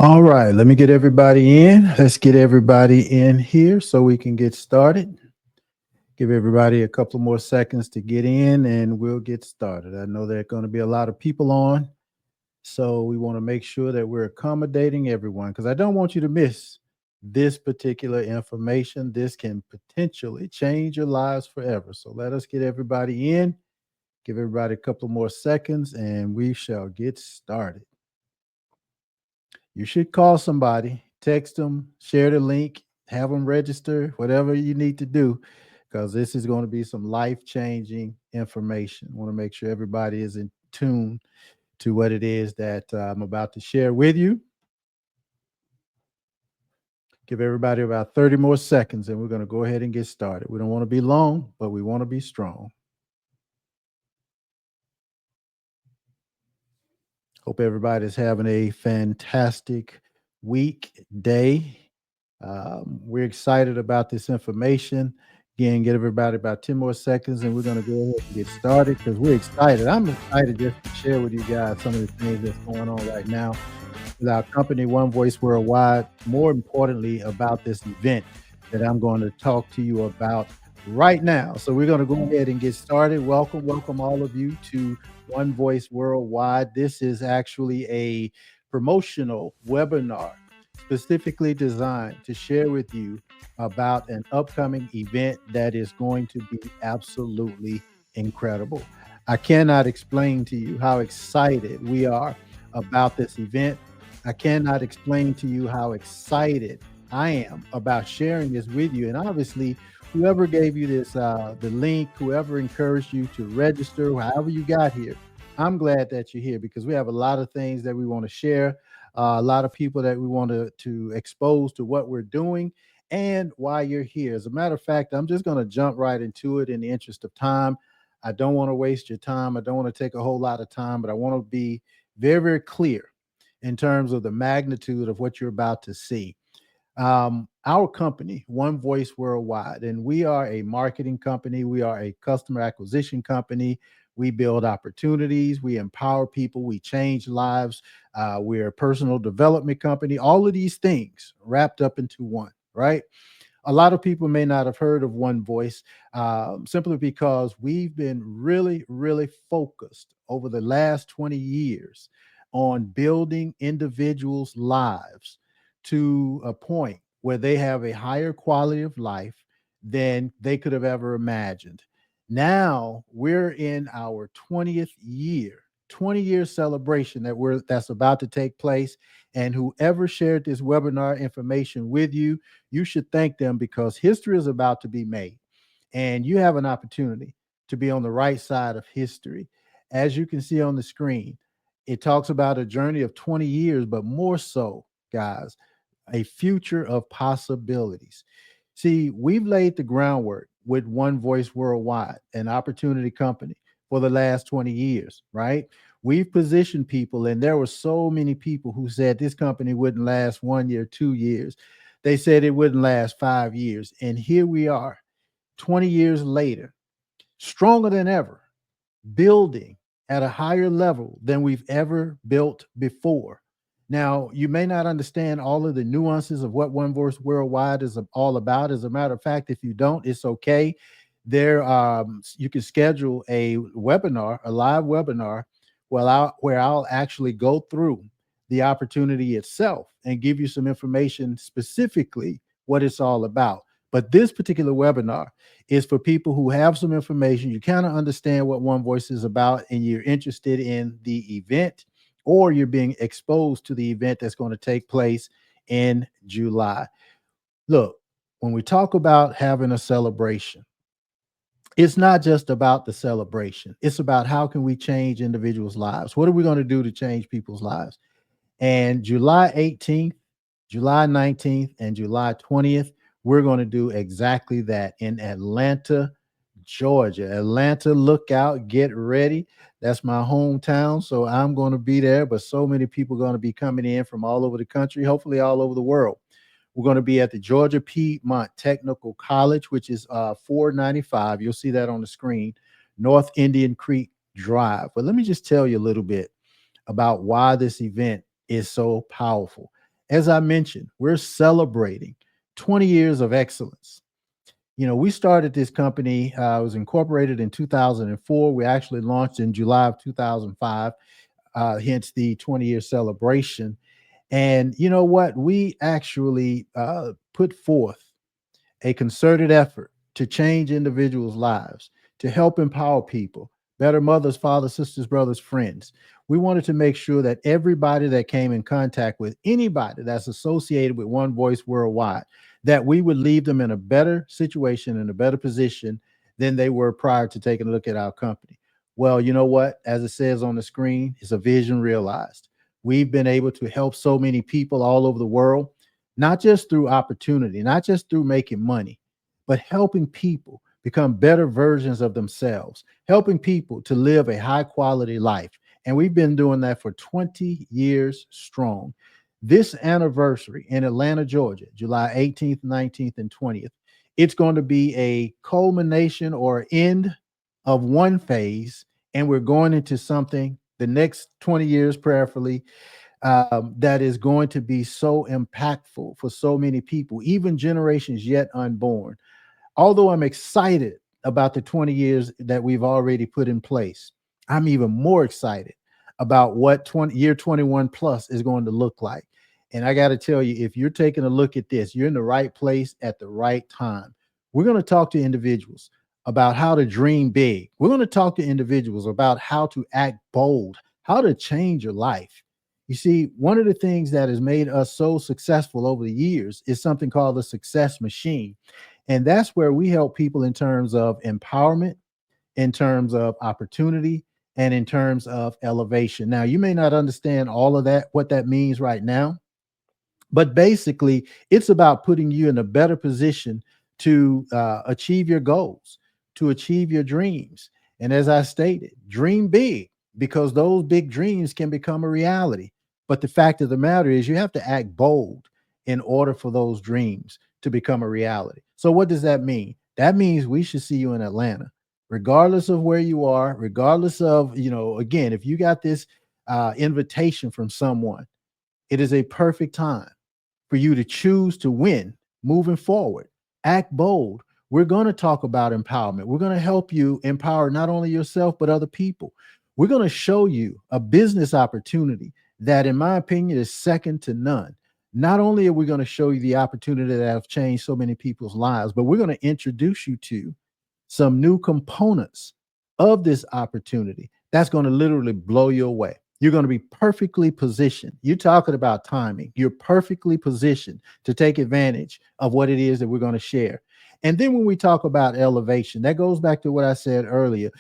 All right, let me get everybody in. Let's get everybody in here so we can get started. Give everybody a couple more seconds to get in and we'll get started. I know there are going to be a lot of people on, so we want to make sure that we're accommodating everyone because I don't want you to miss this particular information. This can potentially change your lives forever. So let us get everybody in, give everybody a couple more seconds, and we shall get started. You should call somebody, text them, share the link, have them register, whatever you need to do, because this is going to be some life changing information. I want to make sure everybody is in tune to what it is that I'm about to share with you. Give everybody about 30 more seconds and we're going to go ahead and get started. We don't want to be long, but we want to be strong. Hope everybody's having a fantastic week, day. We're excited about this information. Again, get everybody about 10 more seconds and we're going to go ahead and get started because we're excited. I'm excited just to share with you guys some of the things that's going on right now with our company, One Voice Worldwide. More importantly, about this event that I'm going to talk to you about right now. So we're going to go ahead and get started. Welcome, welcome all of you to One Voice Worldwide. This is actually a promotional webinar specifically designed to share with you about an upcoming event that is going to be absolutely incredible. I cannot explain to you how excited we are about this event. I cannot explain to you how excited I am about sharing this with you. And obviously, whoever gave you this, the link, whoever encouraged you to register, however you got here, I'm glad that you're here because we have a lot of things that we want to share, a lot of people that we want to expose to what we're doing and why you're here. As a matter of fact, I'm just going to jump right into it in the interest of time. I don't want to waste your time. I don't want to take a whole lot of time, but I want to be very, very clear in terms of the magnitude of what you're about to see. Our company, One Voice Worldwide, and we are a marketing company. We are a customer acquisition company. We build opportunities. We empower people. We change lives. We're a personal development company. All of these things wrapped up into one, right? A lot of people may not have heard of One Voice simply because we've been really, really focused over the last 20 years on building individuals' lives to a point where they have a higher quality of life than they could have ever imagined. Now we're in our 20th year, 20-year celebration that's about to take place. And whoever shared this webinar information with you, you should thank them because history is about to be made. And you have an opportunity to be on the right side of history. As you can see on the screen, it talks about a journey of 20 years, but more so, guys, a future of possibilities. See, we've laid the groundwork with One Voice Worldwide, an opportunity company for the last 20 years, right? We've positioned people, and there were so many people who said this company wouldn't last 1 year, 2 years. They said it wouldn't last 5 years. And here we are, 20 years later, stronger than ever, building at a higher level than we've ever built before. Now, you may not understand all of the nuances of what One Voice Worldwide is all about. As a matter of fact, if you don't, it's okay. You can schedule a webinar, a live webinar, where I'll actually go through the opportunity itself and give you some information specifically what it's all about. But this particular webinar is for people who have some information. You kind of understand what One Voice is about, and you're interested in the event, or you're being exposed to the event that's going to take place in July. Look, when we talk about having a celebration, it's not just about the celebration. It's about how can we change individuals' lives? What are we going to do to change people's lives? And July 18th, July 19th, and July 20th, we're going to do exactly that in Atlanta, Georgia. Atlanta, look out, get ready. That's my hometown. So I'm going to be there, but so many people are going to be coming in from all over the country, hopefully all over the world. We're going to be at the Georgia Piedmont Technical College, which is 495. You'll see that on the screen, North Indian Creek Drive. But let me just tell you a little bit about why this event is so powerful. As I mentioned, we're celebrating 20 years of excellence. We started this company, it was incorporated in 2004. We actually launched in July of 2005, hence the 20-year celebration. And you know what? We actually put forth a concerted effort to change individuals' lives, to help empower people, better mothers, fathers, sisters, brothers, friends. We wanted to make sure that everybody that came in contact with anybody that's associated with One Voice Worldwide, that we would leave them in a better situation, in a better position than they were prior to taking a look at our company. Well, you know what? As it says on the screen, it's a vision realized. We've been able to help so many people all over the world, not just through opportunity, not just through making money, but helping people become better versions of themselves, helping people to live a high quality life. And we've been doing that for 20 years strong. This anniversary in Atlanta, Georgia, July 18th, 19th, and 20th, it's going to be a culmination or end of one phase. And we're going into something the next 20 years, prayerfully, that is going to be so impactful for so many people, even generations yet unborn. Although I'm excited about the 20 years that we've already put in place, I'm even more excited about what 21 plus is going to look like. And I got to tell you, if you're taking a look at this, you're in the right place at the right time. We're going to talk to individuals about how to dream big. We're going to talk to individuals about how to act bold, how to change your life. You see, one of the things that has made us so successful over the years is something called the success machine. And that's where we help people in terms of empowerment, in terms of opportunity, and in terms of elevation. Now, you may not understand all of that, what that means right now, but basically, it's about putting you in a better position to achieve your goals, to achieve your dreams. And as I stated, dream big, because those big dreams can become a reality. But the fact of the matter is, you have to act bold in order for those dreams to become a reality. So, what does that mean? That means we should see you in Atlanta, regardless of where you are, regardless of, again, if you got this invitation from someone, it is a perfect time for you to choose to win moving forward. Act bold. We're going to talk about empowerment. We're going to help you empower not only yourself, but other people. We're going to show you a business opportunity that, in my opinion, is second to none. Not only are we going to show you the opportunity that have changed so many people's lives, but we're going to introduce you to some new components of this opportunity that's going to literally blow you away. You're going to be perfectly positioned. You're talking about timing. You're perfectly positioned to take advantage of what it is that we're going to share. And then when we talk about elevation, that goes back to what I said earlier,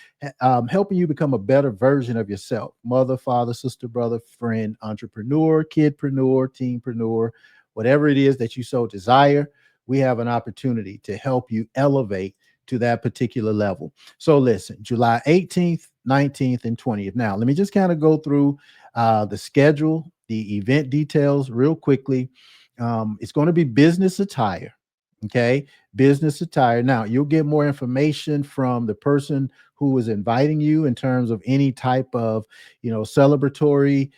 helping you become a better version of yourself, mother, father, sister, brother, friend, entrepreneur, kidpreneur, teenpreneur, whatever it is that you so desire. We have an opportunity to help you elevate to that particular level. So listen, July 18th, 19th, and 20th. Now, let me just kind of go through the schedule, the event details real quickly. It's going to be business attire. Okay, business attire. Now, you'll get more information from the person who is inviting you in terms of any type of, celebratory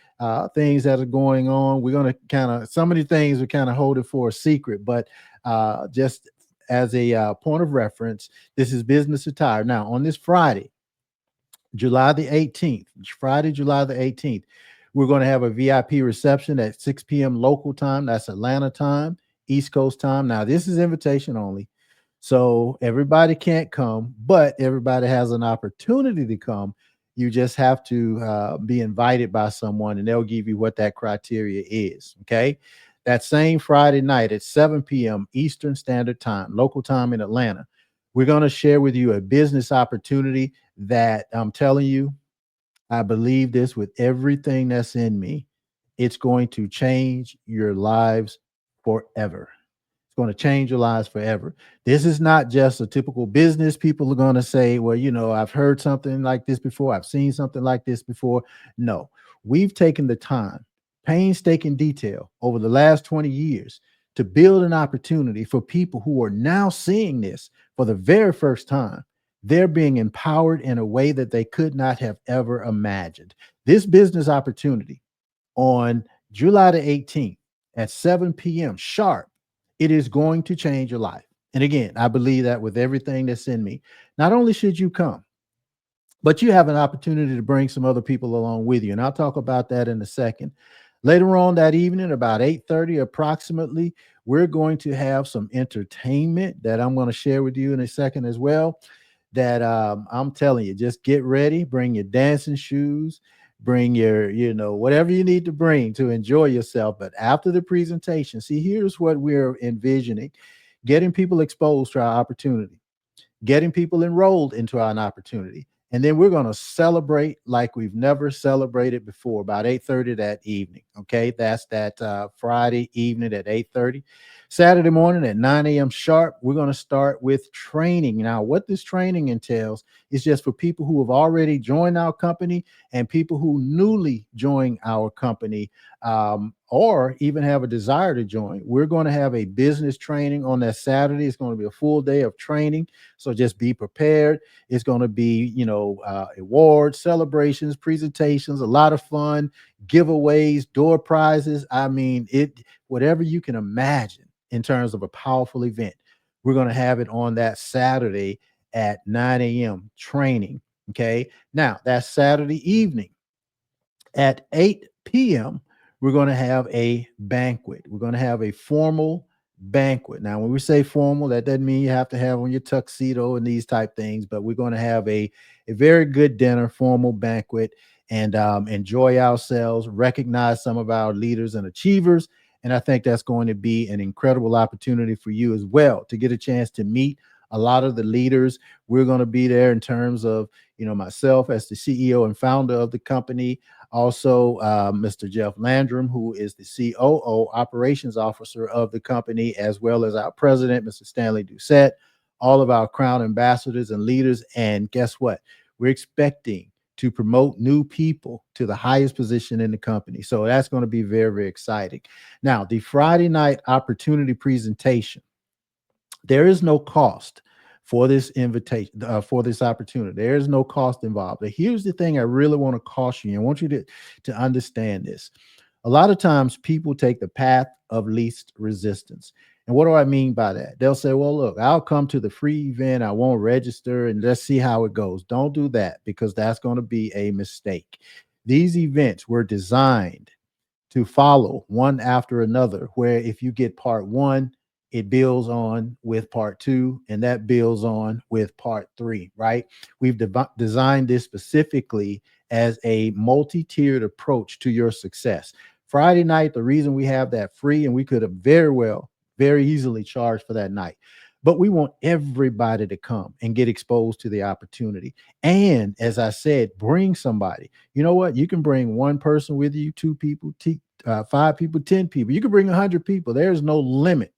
things that are going on. We're going to kind of, some of the things we kind of hold it for a secret, but just as a point of reference, this is business attire. Now, on this Friday, July the 18th, Friday, July the 18th, we're going to have a VIP reception at 6 p.m. local time. That's Atlanta time, East Coast time. Now, this is invitation only. So everybody can't come, but everybody has an opportunity to come. You just have to be invited by someone, and they'll give you what that criteria is. Okay. That same Friday night at 7 p.m. Eastern Standard Time, local time in Atlanta, we're going to share with you a business opportunity that I'm telling you, I believe this with everything that's in me. It's going to change your lives forever. It's going to change your lives forever. This is not just a typical business. People are going to say, well, I've heard something like this before. I've seen something like this before. No, we've taken the time, painstaking detail over the last 20 years to build an opportunity for people who are now seeing this for the very first time. They're being empowered in a way that they could not have ever imagined. This business opportunity on July the 18th, at 7 p.m. sharp. It is going to change your life. And again, I believe that with everything that's in me. Not only should you come, but you have an opportunity to bring some other people along with you. And I'll talk about that in a second. Later on that evening, about 8:30 approximately, we're going to have some entertainment that I'm going to share with you in a second as well. That I'm telling you, just get ready, bring your dancing shoes, bring your, whatever you need to bring to enjoy yourself. But after the presentation, see, here's what we're envisioning: getting people exposed to our opportunity, getting people enrolled into an opportunity. And then we're going to celebrate like we've never celebrated before, about 8:30 that evening. Okay, that's that Friday evening at 8:30. Saturday morning at 9 a.m. sharp, we're going to start with training. Now, what this training entails is just for people who have already joined our company and people who newly join our company, or even have a desire to join. We're going to have a business training on that Saturday. It's going to be a full day of training. So just be prepared. It's going to be, awards, celebrations, presentations, a lot of fun, giveaways, door prizes. I mean, whatever you can imagine in terms of a powerful event. We're going to have it on that Saturday at 9 a.m. training. Okay. Now, that's Saturday evening at 8 p.m. We're going to have a banquet. We're going to have a formal banquet. Now, when we say formal, that doesn't mean you have to have on your tuxedo and these type things, but we're going to have a very good dinner, formal banquet, and enjoy ourselves, recognize some of our leaders and achievers. And I think that's going to be an incredible opportunity for you as well to get a chance to meet a lot of the leaders. We're going to be there in terms of, myself as the CEO and founder of the company. Also, Mr. Jeff Landrum, who is the COO, operations officer of the company, as well as our president, Mr. Stanley Doucette, all of our crown ambassadors and leaders. And guess what? We're expecting to promote new people to the highest position in the company. So that's going to be very, very exciting. Now, the Friday night opportunity presentation, there is no cost for this invitation, for this opportunity. There is no cost involved. But here's the thing I really want to caution you. I want you to understand this. A lot of times people take the path of least resistance. And what do I mean by that? They'll say, well, look, I'll come to the free event. I won't register and let's see how it goes. Don't do that, because that's going to be a mistake. These events were designed to follow one after another, where if you get part one, it builds on with part two, and that builds on with part three, right? We've designed this specifically as a multi-tiered approach to your success. Friday night, the reason we have that free, and we could have very easily charged for that night, but we want everybody to come and get exposed to the opportunity. And as I said, bring somebody. You know what? You can bring one person with you, two people, 5 people, 10 people. You can bring 100 people. There's no limit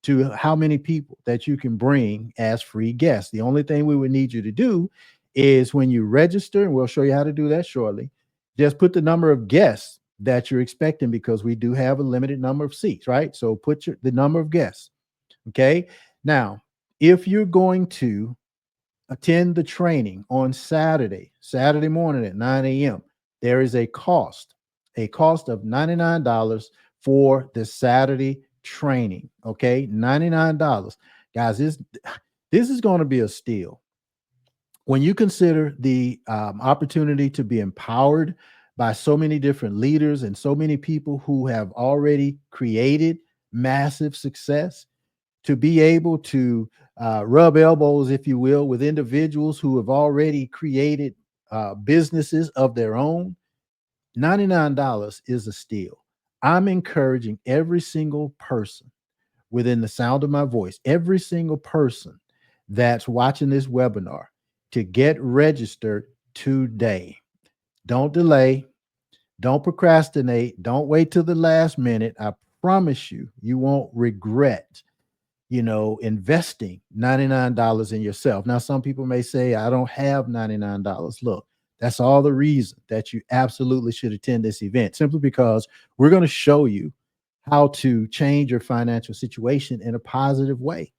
to how many people that you can bring as free guests. The only thing we would need you to do is, when you register, and we'll show you how to do that shortly, just put the number of guests that you're expecting, because we do have a limited number of seats, right? So put the number of guests. Okay. Now, if you're going to attend the training on Saturday morning at 9 a.m., there is a cost of $99 for the Saturday training. Okay, $99. Guys, this is going to be a steal. When you consider the opportunity to be empowered by so many different leaders and so many people who have already created massive success, to be able to rub elbows, if you will, with individuals who have already created businesses of their own, $99 is a steal. I'm encouraging every single person within the sound of my voice, every single person that's watching this webinar, to get registered today. Don't delay. Don't procrastinate. Don't wait till the last minute. I promise you, you won't regret investing $99 in yourself. Now, some people may say, I don't have $99. Look, that's all the reason that you absolutely should attend this event, simply because we're going to show you how to change your financial situation in a positive way.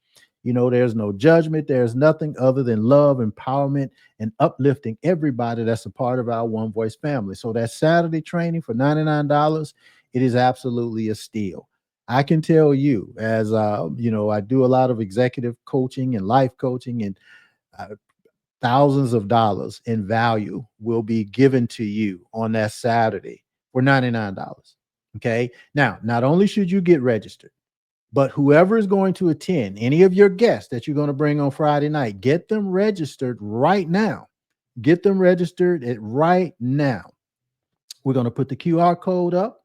There's no judgment. There's nothing other than love, empowerment, and uplifting everybody that's a part of our One Voice family. So that Saturday training for $99 it is absolutely a steal. I can tell you, as I do a lot of executive coaching and life coaching, and uh, thousands of dollars in value will be given to you on that Saturday for $99. Okay. Now, not only should you get registered, but whoever is going to attend, any of your guests that you're going to bring on Friday night, get them registered right now. Get them registered at right now. We're going to put the QR code up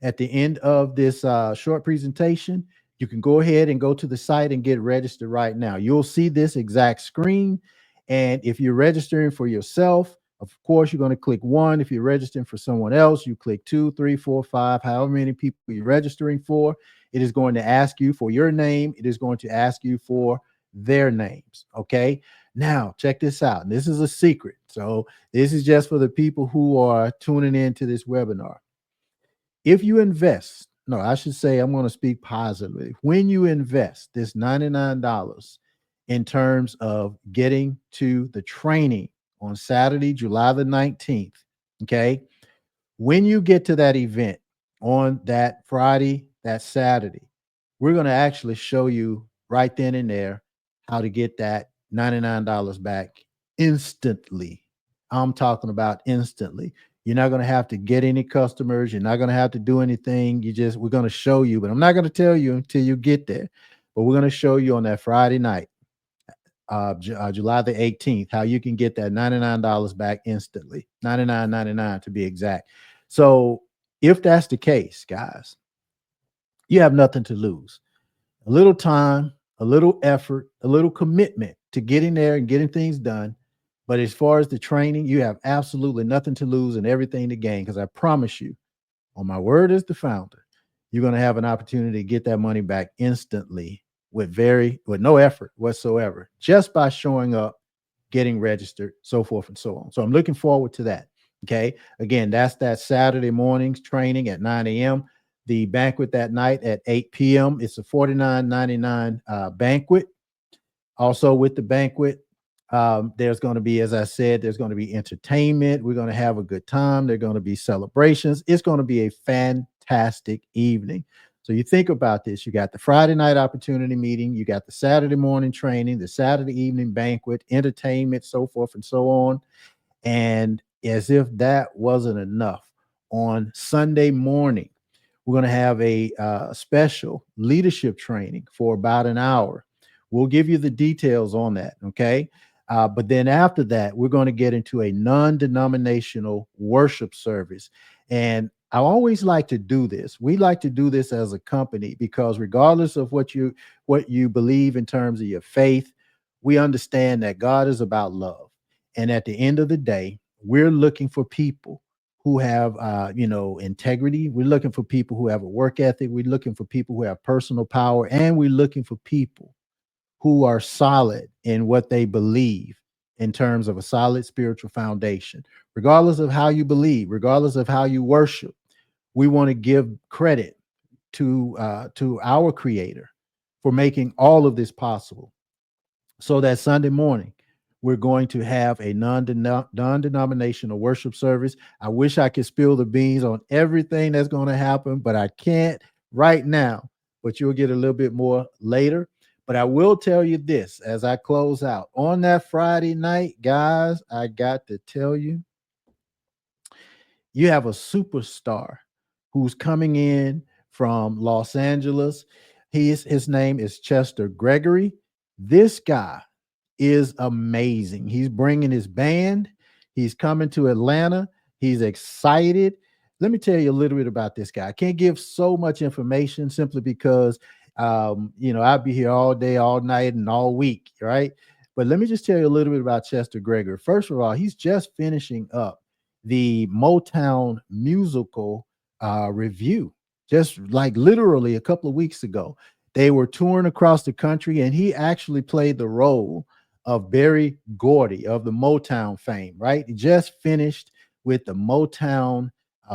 at the end of this short presentation. You can go ahead and go to the site and get registered right now. You'll see this exact screen. And if you're registering for yourself, of course, you're going to click 1. If you're registering for someone else, you click 2, 3, 4, 5, however many people you're registering for. It is going to ask you for your name. It is going to ask you for their names. Okay. Now, check this out. And this is a secret. So this is just for the people who are tuning into this webinar. If you invest, no, I should say, I'm going to speak positively. When you invest this $99 in terms of getting to the training on Saturday, July the 19th, okay, when you get to that event on that Friday, that Saturday, we're going to actually show you right then and there how to get that $99 back instantly. I'm talking about instantly. You're not going to have to get any customers. You're not going to have to do anything. We're going to show you, but I'm not going to tell you until you get there. But we're going to show you on that Friday night, July the 18th, how you can get that $99 back instantly, $99.99 to be exact. So if that's the case, guys, you have nothing to lose. A little time, a little effort, a little commitment to getting there and getting things done. But as far as the training, you have absolutely nothing to lose and everything to gain, because I promise you, on my word as the founder, you're going to have an opportunity to get that money back instantly with no effort whatsoever, just by showing up, getting registered, so forth and so on. So I'm looking forward to that. Okay. Again, that's that Saturday morning's training at 9 a.m. The banquet that night at 8 p.m. It's a $49.99 banquet. Also with the banquet, there's going to be, as I said, there's going to be entertainment. We're going to have a good time. There are going to be celebrations. It's going to be a fantastic evening. So you think about this. You got the Friday night opportunity meeting. You got the Saturday morning training, the Saturday evening banquet, entertainment, so forth and so on. And as if that wasn't enough, on Sunday morning, we're going to have a special leadership training for about an hour. We'll give you the details on that, okay? But then after that, we're going to get into a non-denominational worship service. And I always like to do this. We like to do this as a company because regardless of what you believe in terms of your faith, we understand that God is about love. And at the end of the day, we're looking for people who have integrity. We're looking for people who have a work ethic. We're looking for people who have personal power, and we're looking for people who are solid in what they believe in terms of a solid spiritual foundation. Regardless of how you believe, regardless of how you worship, we want to give credit to our Creator for making all of this possible. So that Sunday morning, we're going to have a non-denominational worship service. I wish I could spill the beans on everything that's going to happen, but I can't right now. But you'll get a little bit more later. But I will tell you this as I close out. On that Friday night, guys, I got to tell you, you have a superstar who's coming in from Los Angeles. His name is Chester Gregory. This guy is amazing. He's bringing his band. He's coming to Atlanta. He's excited. Let me tell you a little bit about this guy. I can't give so much information simply because, I'll be here all day, all night, and all week, right? But let me just tell you a little bit about Chester Gregory. First of all, he's just finishing up the Motown musical review, just like literally a couple of weeks ago. They were touring across the country, and he actually played the role of Berry Gordy of the Motown fame, right? He just finished with the Motown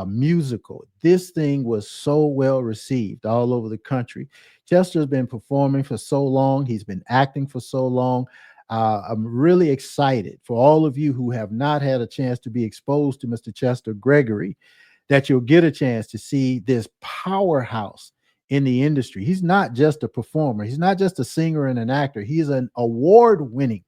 musical. This thing was so well received all over the country. Chester's been performing for so long. He's been acting for so long. I'm really excited for all of you who have not had a chance to be exposed to Mr. Chester Gregory, that you'll get a chance to see this powerhouse in the industry. He's not just a performer, he's not just a singer and an actor, he's an award-winning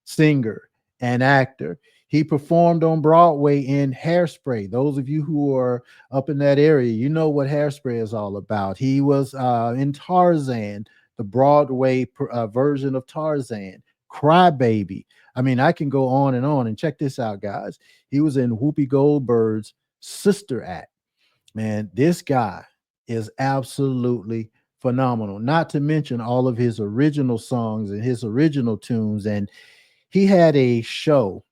singer and actor. He performed on Broadway in Hairspray. Those of you who are up in that area, you know what Hairspray is all about. He was in Tarzan, the Broadway version of Tarzan, Crybaby. I mean, I can go on and on. And check this out, guys. He was in Whoopi Goldberg's Sister Act. Man, this guy is absolutely phenomenal. Not to mention all of his original songs and his original tunes. And he had a show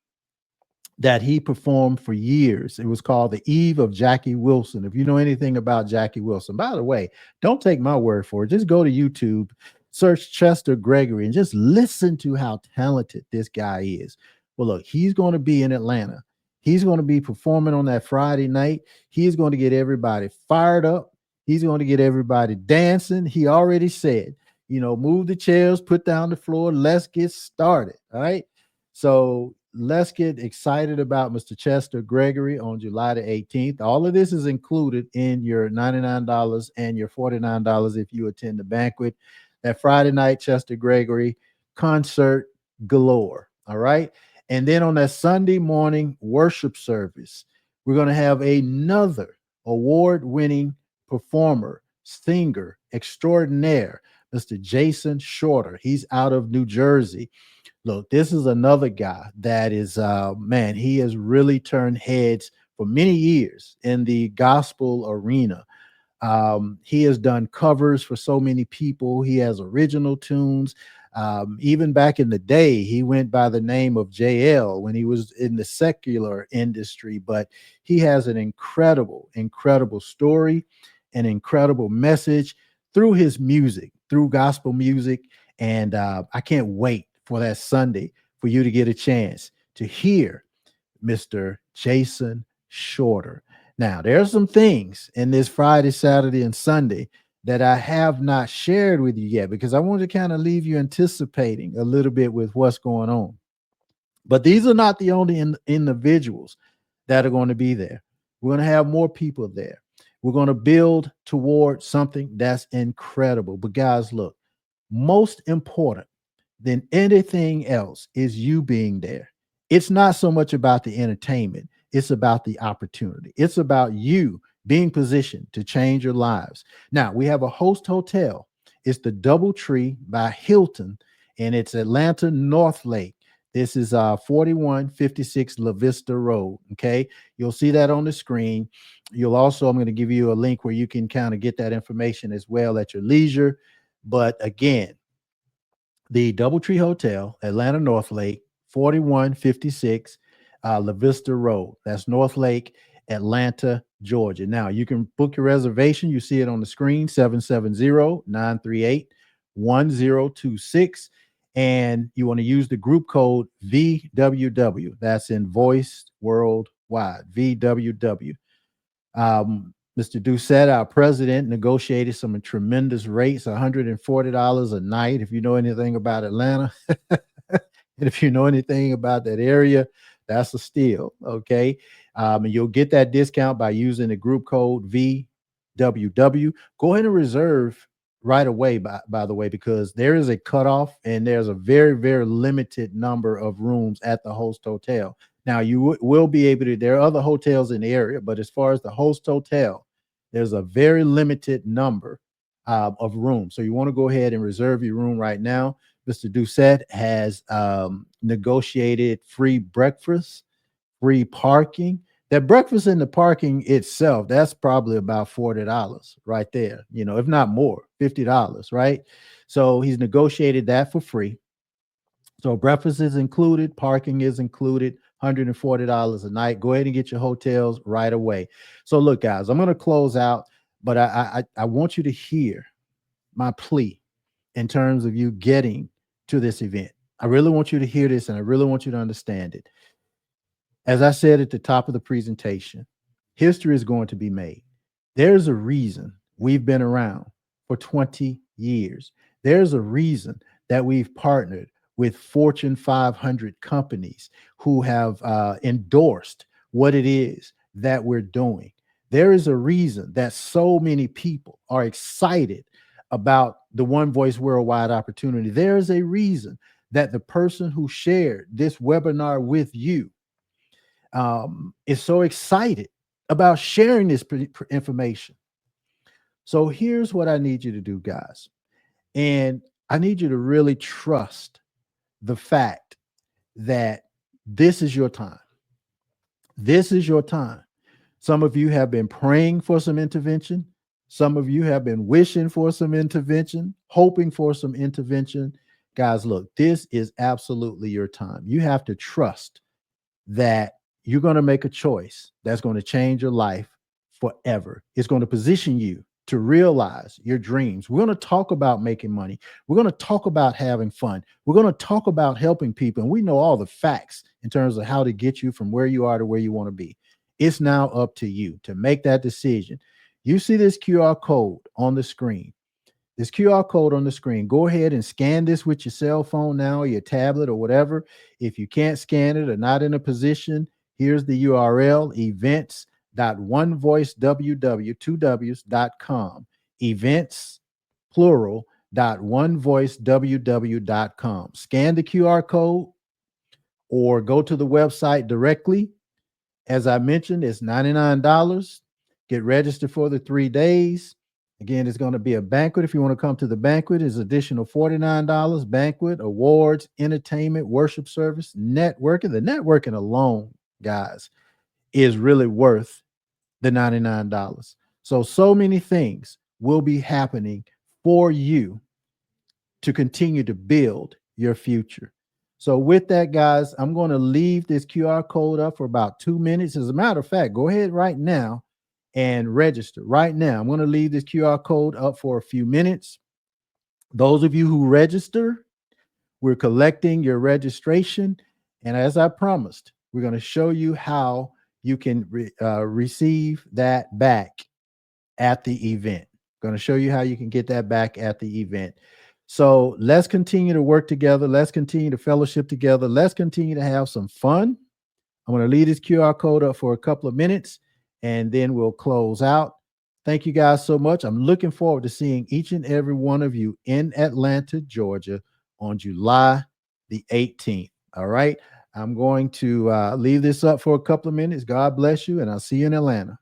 that he performed for years. It was called The Eve of Jackie Wilson. If you know anything about Jackie Wilson, by the way, don't take my word for it. Just go to YouTube, search Chester Gregory, and just listen to how talented this guy is. Well, look, he's going to be in Atlanta. He's going to be performing on that Friday night. He's going to get everybody fired up. He's going to get everybody dancing. He already said, move the chairs, put down the floor. Let's get started. All right. So let's get excited about Mr. Chester Gregory on July the 18th. All of this is included in your $99 and your $49 if you attend the banquet. That Friday night, Chester Gregory concert galore. All right. And then on that Sunday morning worship service, we're going to have another award-winning performer, singer extraordinaire, Mr. Jason Shorter. He's out of New Jersey. Look, this is another guy that is, man, he has really turned heads for many years in the gospel arena. He has done covers for so many people. He has original tunes. Even back in the day, he went by the name of JL when he was in the secular industry, but he has an incredible, incredible story, an incredible message through his music, through gospel music. And I can't wait for that Sunday for you to get a chance to hear Mr. Jason Shorter. Now, there are some things in this Friday, Saturday, and Sunday that I have not shared with you yet because I want to kind of leave you anticipating a little bit with what's going on. But these are not the only individuals that are going to be there. We're going to have more people there. We're going to build toward something that's incredible. But guys, look, most important than anything else is you being there. It's not so much about the entertainment. It's about the opportunity. It's about you being positioned to change your lives. Now, we have a host hotel. It's the DoubleTree by Hilton, and it's Atlanta Northlake. This is 4156 La Vista Road. Okay. You'll see that on the screen. You'll also, I'm going to give you a link where you can kind of get that information as well at your leisure. But again, the DoubleTree Hotel, Atlanta Northlake, 4156 La Vista Road. That's Northlake, Atlanta, Georgia. Now, you can book your reservation. You see it on the screen, 770-938-1026. And you want to use the group code VWW. That's in Voice Worldwide, VWW. Mr. Doucette, our president, negotiated some tremendous rates, $140 a night. If you know anything about Atlanta, and if you know anything about that area, that's a steal. Okay. And you'll get that discount by using the group code VWW. Go ahead and reserve right away, by the way, because there is a cutoff and there's a very, very limited number of rooms at the host hotel. Now, you will be able to, there are other hotels in the area, but as far as the host hotel, there's a very limited number of rooms. So you want to go ahead and reserve your room right now. Mr. Doucette has negotiated free breakfast, free parking. That breakfast and the parking itself, that's probably about $40 right there, if not more, $50, right? So he's negotiated that for free. So breakfast is included, parking is included, $140 a night. Go ahead and get your hotels right away. So look, guys, I'm going to close out, but I want you to hear my plea in terms of you getting to this event. I really want you to hear this, and I really want you to understand it. As I said at the top of the presentation, history is going to be made. There's a reason we've been around for 20 years. There's a reason that we've partnered with Fortune 500 companies who have endorsed what it is that we're doing. There is a reason that so many people are excited about the One Voice Worldwide opportunity. There is a reason that the person who shared this webinar with you is so excited about sharing this information. So here's what I need you to do, guys. And I need you to really trust the fact that this is your time. This is your time. Some of you have been praying for some intervention. Some of you have been wishing for some intervention, hoping for some intervention. Guys, look, this is absolutely your time. You have to trust that you're going to make a choice that's going to change your life forever. It's going to position you to realize your dreams. We're going to talk about making money. We're going to talk about having fun. We're going to talk about helping people. And we know all the facts in terms of how to get you from where you are to where you want to be. It's now up to you to make that decision. You see this QR code on the screen. This QR code on the screen. Go ahead and scan this with your cell phone now, or your tablet, or whatever. If you can't scan it or not in a position, here's the URL: events.onevoiceww.com. Events, plural, .onevoiceww.com. Scan the QR code or go to the website directly. As I mentioned, it's $99. Get registered for the 3 days. Again, it's going to be a banquet. If you want to come to the banquet, it's additional $49. Banquet, awards, entertainment, worship service, networking. The networking alone, guys, is really worth the $99. So many things will be happening for you to continue to build your future. So with that, guys, I'm going to leave this QR code up for about 2 minutes. As a matter of fact, go ahead right now and register right now. I'm going to leave this QR code up for a few minutes. Those of you who register, we're collecting your registration. And as I promised, we're going to show you how you can receive that back at the event. Going to show you how you can get that back at the event. So let's continue to work together. Let's continue to fellowship together. Let's continue to have some fun. I'm going to leave this QR code up for a couple of minutes, and then we'll close out. Thank you guys so much. I'm looking forward to seeing each and every one of you in Atlanta, Georgia on July the 18th. All right. I'm going to leave this up for a couple of minutes. God bless you, and I'll see you in Atlanta.